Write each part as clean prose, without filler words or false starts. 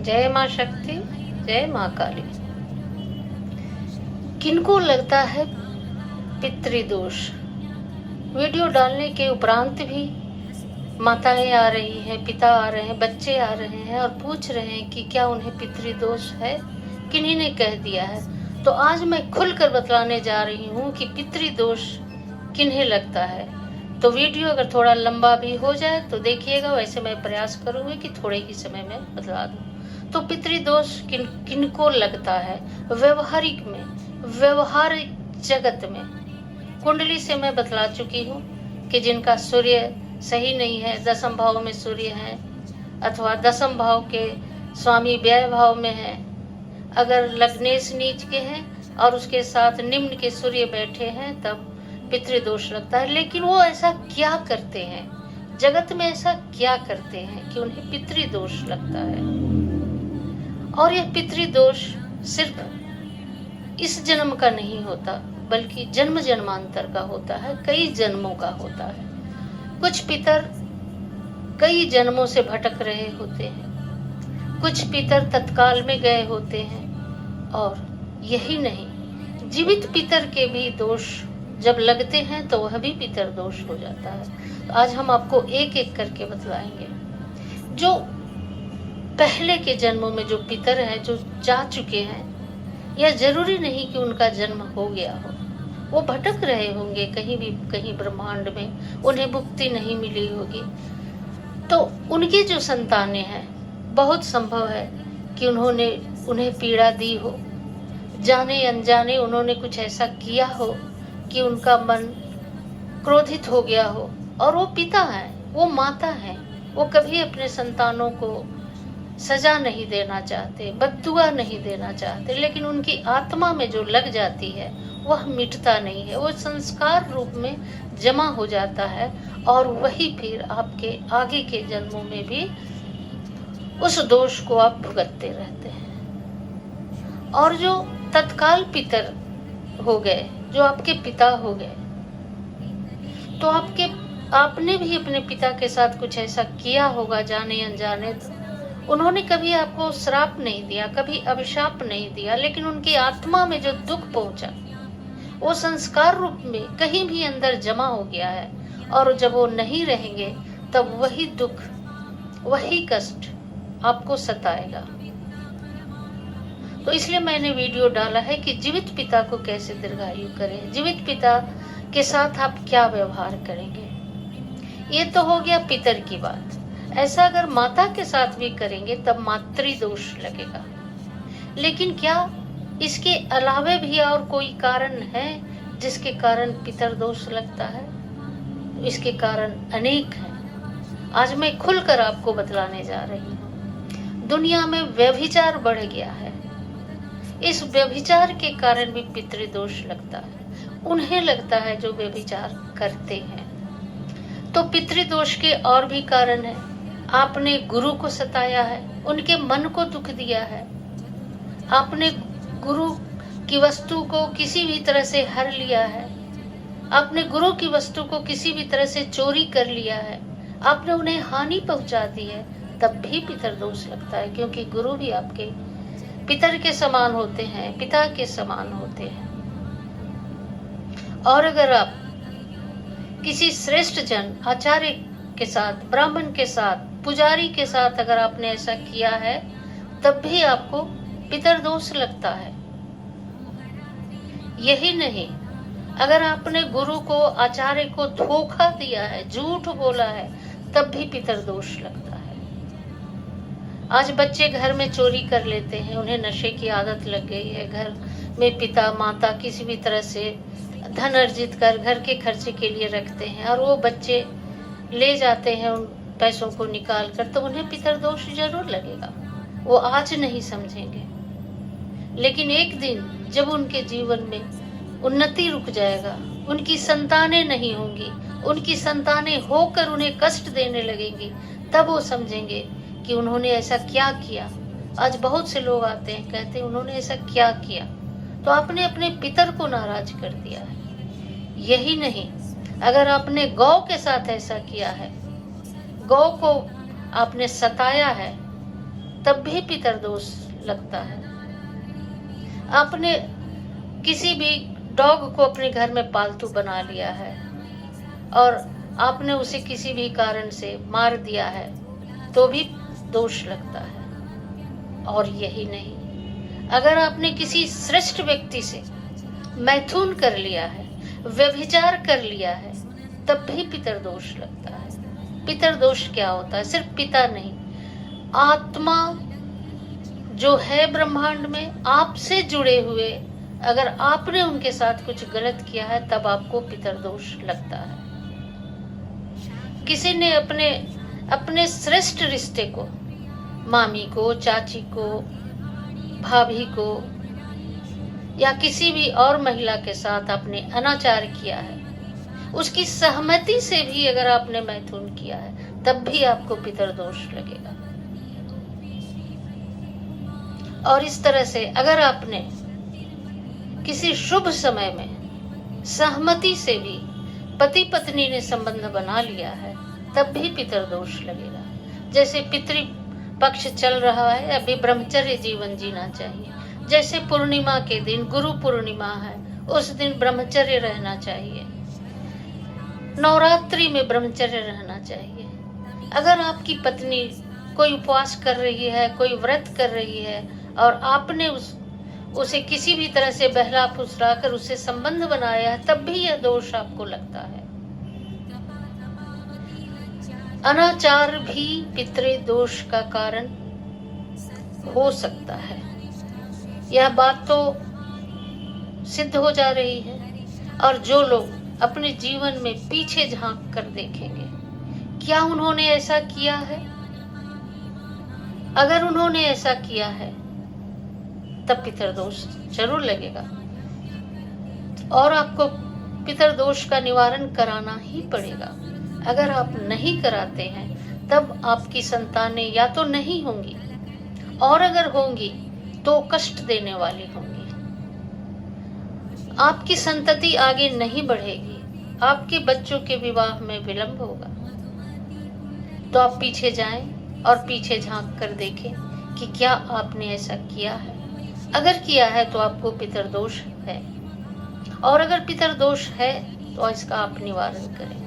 जय माँ शक्ति, जय माँ काली। किनको लगता है पितृदोष? वीडियो डालने के उपरांत भी माताएं आ रही हैं, पिता आ रहे हैं, बच्चे आ रहे हैं और पूछ रहे हैं कि क्या उन्हें पितृदोष है, किन्हीं ने कह दिया है। तो आज मैं खुलकर बतलाने जा रही हूँ कि पितृदोष किन्हें लगता है। तो वीडियो अगर थोड़ा लंबा भी हो जाए तो देखिएगा, वैसे मैं प्रयास करूंगी कि थोड़े ही समय में बतला दूं। तो पितृदोष किनको लगता है? व्यवहारिक में, व्यवहारिक जगत में कुंडली से मैं बतला चुकी हूँ कि जिनका सूर्य सही नहीं है, दसम भाव में सूर्य है अथवा दसम भाव के स्वामी व्यय भाव में है, अगर लग्नेश नीच के हैं और उसके साथ निम्न के सूर्य बैठे हैं, तब पितृदोष लगता है। लेकिन वो ऐसा क्या करते हैं, जगत में ऐसा क्या करते हैं कि उन्हें पितृदोष लगता है? और यह पितृदोष सिर्फ इस जन्म का नहीं होता, बल्कि जन्म जन्मांतर का होता है, कई जन्मों का होता है। कुछ पितर कई जन्मों से भटक रहे होते हैं, कुछ पितर तत्काल में गए होते हैं, और यही नहीं, जीवित पितर के भी दोष जब लगते हैं तो वह भी पितर दोष हो जाता है। तो आज हम आपको एक एक करके बतलाएंगे। जो पहले के जन्मों में जो पितर हैं, जो जा चुके हैं, यह जरूरी नहीं कि उनका जन्म हो गया हो, वो भटक रहे होंगे कहीं भी, कहीं ब्रह्मांड में, उन्हें मुक्ति नहीं मिली होगी। तो उनकी जो संतानें हैं, बहुत संभव है कि उन्हें पीड़ा दी हो, जाने अनजाने उन्होंने कुछ ऐसा किया हो कि उनका मन क्रोधित हो गया हो। और वो पिता है, वो माता है, वो कभी अपने संतानों को सजा नहीं देना चाहते, बद्दुआ नहीं देना चाहते, लेकिन उनकी आत्मा में जो लग जाती है वह मिटता नहीं है, वो संस्कार रूप में जमा हो जाता है, और वही फिर आपके आगे के जन्मों में भी उस दोष को आप भुगतते रहते हैं। और जो तत्काल पितर हो गए, जो आपके पिता हो गए, तो आपने भी अपने पिता के साथ कुछ ऐसा किया होगा जाने अनजाने। उन्होंने कभी आपको श्राप नहीं दिया, कभी अभिशाप नहीं दिया, लेकिन उनकी आत्मा में जो दुख पहुंचा वो संस्कार रूप में कहीं भी अंदर जमा हो गया है, और जब वो नहीं रहेंगे तब वही दुख, वही कष्ट आपको सताएगा। तो इसलिए मैंने वीडियो डाला है कि जीवित पिता को कैसे दीर्घायु करें, जीवित पिता के साथ आप क्या व्यवहार करेंगे। ये तो हो गया पितर की बात। ऐसा अगर माता के साथ भी करेंगे तब मातृदोष लगेगा। लेकिन क्या इसके अलावे भी और कोई कारण है जिसके कारण पितर दोष लगता है? इसके कारण अनेक हैं। आज मैं खुलकर आपको बतलाने जा रही हूँ। दुनिया में व्यभिचार बढ़ गया है, इस व्यभिचार के कारण भी पितृदोष लगता है। उन्हें लगता है जो व्यभिचार करते हैं। तो पितृदोष के और भी कारण है। आपने गुरु को सताया है, उनके मन को दुख दिया है, आपने गुरु की वस्तु को किसी भी तरह से हर लिया है, आपने गुरु की वस्तु को किसी भी तरह से चोरी कर लिया है, आपने उन्हें हानि पहुंचा दी है, तब भी पितर दोष लगता है। क्योंकि गुरु भी आपके पितर के समान होते हैं, पिता के समान होते हैं। और अगर आप किसी श्रेष्ठ जन, आचार्य के साथ, ब्राह्मण के साथ, पुजारी के साथ अगर आपने ऐसा किया है, तब भी आपको पितर दोष लगता है। यही नहीं, अगर आपने गुरु को, आचार्य को धोखा दिया है, झूठ बोला है, तब भी पितर दोष लगता है। आज बच्चे घर में चोरी कर लेते हैं, उन्हें नशे की आदत लग गई है। घर में पिता माता किसी भी तरह से धन अर्जित कर घर के खर्चे के लिए रखते हैं, और वो बच्चे ले जाते हैं उन पैसों को निकाल कर, तो उन्हें पितर दोष जरूर लगेगा। वो आज नहीं समझेंगे, लेकिन एक दिन जब उनके जीवन में उन्नति रुक जाएगा, उनकी संतानें नहीं होंगी, उनकी संतानें होकर उन्हें कष्ट देने लगेंगी, तब वो समझेंगे कि उन्होंने ऐसा क्या किया। आज बहुत से लोग आते हैं, कहते हैं उन्होंने ऐसा क्या किया, तो आपने अपने पितर को नाराज कर दिया है। यही नहीं, अगर आपने गौ के साथ ऐसा किया है, गौ को आपने सताया है, तब भी पितरदोष लगता है। आपने किसी भी डॉग को अपने घर में पालतू बना लिया है और आपने उसे किसी भी कारण से मार दिया है तो भी दोष लगता है। और यही नहीं, अगर आपने किसी श्रेष्ठ व्यक्ति से मैथुन कर लिया है, व्यभिचार कर लिया है, तब भी पितरदोष लगता है। पितरदोष क्या होता है? सिर्फ पिता नहीं, आत्मा जो है ब्रह्मांड में आपसे जुड़े हुए, अगर आपने उनके साथ कुछ गलत किया है तब आपको पितरदोष लगता है। किसी ने अपने श्रेष्ठ रिश्ते को, मामी को, चाची को, भाभी को या किसी भी और महिला के साथ आपने अनाचार किया है, उसकी सहमति से भी अगर आपने मैथुन किया है तब भी आपको पितरदोष लगेगा। और इस तरह से अगर आपने किसी शुभ समय में सहमति से भी पति पत्नी ने संबंध बना लिया है तब भी पितरदोष लगेगा। जैसे पितृ पक्ष चल रहा है, अभी ब्रह्मचर्य जीवन जीना चाहिए। जैसे पूर्णिमा के दिन, गुरु पूर्णिमा है, उस दिन ब्रह्मचर्य रहना चाहिए। नवरात्रि में ब्रह्मचर्य रहना चाहिए। अगर आपकी पत्नी कोई उपवास कर रही है, कोई व्रत कर रही है और आपने उसे किसी भी तरह से बहला फुसला कर उससे संबंध बनाया है तब भी यह दोष आपको लगता है। अनाचार भी पितृदोष का कारण हो सकता है। यह बात तो सिद्ध हो जा रही है। और जो लोग अपने जीवन में पीछे झांक कर देखेंगे, क्या उन्होंने ऐसा किया है? अगर उन्होंने ऐसा किया है तब पितरदोष जरूर लगेगा और आपको पितरदोष का निवारण कराना ही पड़ेगा। अगर आप नहीं कराते हैं तब आपकी संतानें या तो नहीं होंगी और अगर होंगी तो कष्ट देने वाली होंगी। आपकी संतति आगे नहीं बढ़ेगी, आपके बच्चों के विवाह में विलंब होगा। तो आप पीछे जाएं और पीछे झांक कर देखें कि क्या आपने ऐसा किया है। अगर किया है तो आपको पितरदोष है और अगर पितरदोष है तो इसका आप निवारण करें।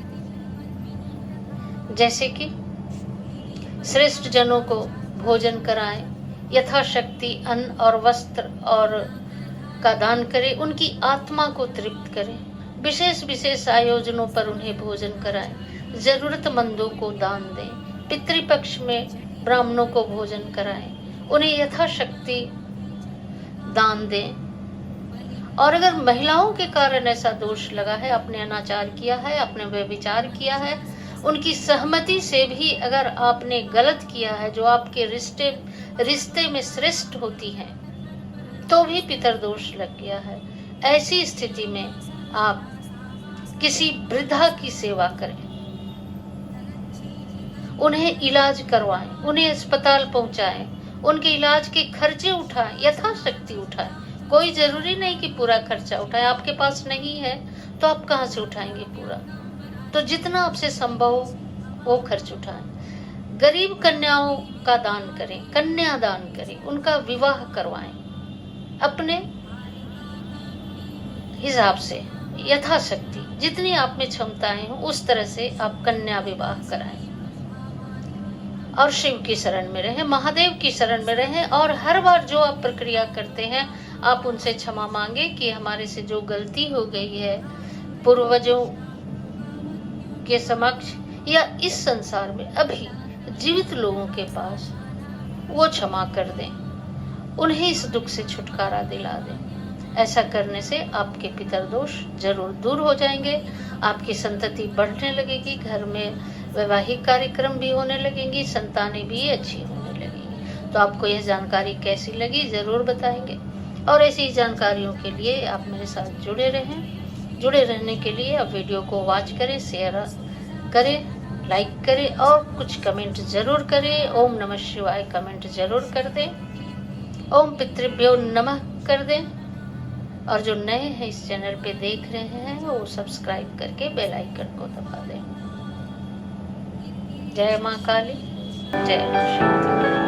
जैसे कि श्रेष्ठ जनों को भोजन कराएं, यथाशक्ति अन्न और वस्त्र और का दान करें, उनकी आत्मा को तृप्त करें, विशेष विशेष आयोजनों पर उन्हें भोजन कराएं, जरूरतमंदों को दान दें, पितृपक्ष में ब्राह्मणों को भोजन कराएं, उन्हें यथाशक्ति दान दें। और अगर महिलाओं के कारण ऐसा दोष लगा है, आपने अनाचार किया है, आपने व्यभिचार किया है, उनकी सहमति से भी अगर आपने गलत किया है जो आपके रिश्ते में श्रेष्ठ होती हैं, तो भी पितरदोष लग गया है। ऐसी स्थिति में आप किसी वृद्धा की सेवा करें, उन्हें इलाज करवाएं, उन्हें अस्पताल पहुंचाएं, उनके इलाज के खर्चे उठाएं, यथाशक्ति उठाएं। कोई जरूरी नहीं कि पूरा खर्चा उठाएं। आपके पास नहीं है तो आप कहां से उठाएंगे पूरा? तो जितना आपसे संभव वो खर्च उठाएं। गरीब कन्याओं का दान करें, कन्यादान करें, उनका विवाह करवाएं। अपने हिसाब से यथाशक्ति जितनी आप में क्षमताएं हो उस तरह से आप कन्या विवाह कराएं और शिव की शरण में रहें, महादेव की शरण में रहें। और हर बार जो आप प्रक्रिया करते हैं आप उनसे क्षमा मांगे कि हमारे से जो गलती हो गई है पूर्वजों के समक्ष या इस संसार में अभी जीवित लोगों के पास, वो क्षमा कर दें, उन्हें इस दुख से छुटकारा दिला दें। ऐसा करने से आपके पितरदोष जरूर दूर हो जाएंगे, आपकी संतति बढ़ने लगेगी, घर में वैवाहिक कार्यक्रम भी होने लगेंगी, संतानें भी अच्छी होने लगेंगी। तो आपको यह जानकारी कैसी लगी जरूर बताएंगे और ऐसी जानकारियों के लिए आप मेरे साथ जुड़े रहें। जुड़े रहने के लिए आप वीडियो को वॉच करें, शेयर करें, लाइक करें और कुछ कमेंट जरूर करें। ओम नमः शिवाय कमेंट जरूर कर दें, ओम पितृभ्यो नमः कर दें। और जो नए हैं इस चैनल पे देख रहे हैं वो सब्सक्राइब करके बेल आइकन को दबा दें। जय माँ काली, जय माँ शक्ति।